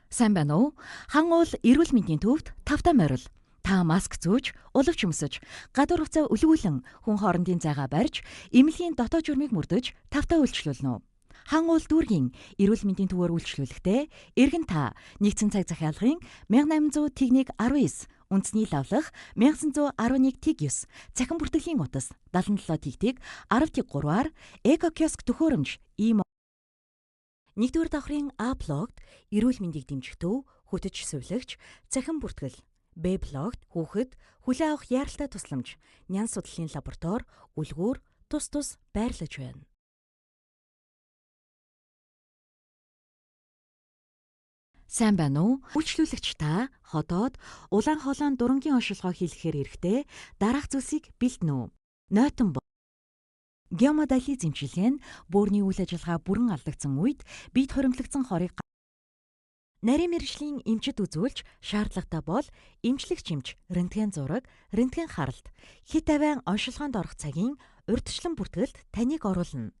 Сайн байна уу? Хан уул эрүүл мэндийн төвд тавтай морил. Та маск зүүж, уловч өмсөж, гадуур хувцас үлгүүлэн хүн хоорондын зайгаа барьж, эмнэлгийн дотоод журмыг мөрдөж тавтай үйлчлүүлнэ үү? Хан уул дүүргийн эрүүл мэндийн төвөөр үйлчлүүлэхдээ эргэн та нэгдсэн цаг захиалгын 1800-19, үндэсний лавлах 1911-9, цахим бүртгэлийн утас 77-ийг 10-3-аар эко-киоск төхөөрөмж нэгдүгээр давхрын А блогт эрүүл мэндийг дэмжих төв, хөтөч сувилагч, цахим бүртгэл, Б блогт хүүхэд, хүлээ авах яаралтай тусламж, нянз судлалын лаборатори, үлгүүр, тус байрлаж байна. Сайн байна уу? Үйлчлүүлэгч та ходоод улаан хоолойн дурангийн оншилгоо хийлгэхээр эрэхтэй дараах зүйлсийг бэлдэнэ үү? Нойтон геомодализм чиглэл нь бөөрийн үйл ажиллагаа бүрэн алдагдсан үед биед хоримтлагдсан хорыг нарийн мэргэжлийн эмчит үзүүлж шаардлагатай бол эмчлэгч эмч рентген зураг, рентген харалт, хит авиан оншилгоонд орох цагийн урьдчилан бүртгэлд таныг оруулна.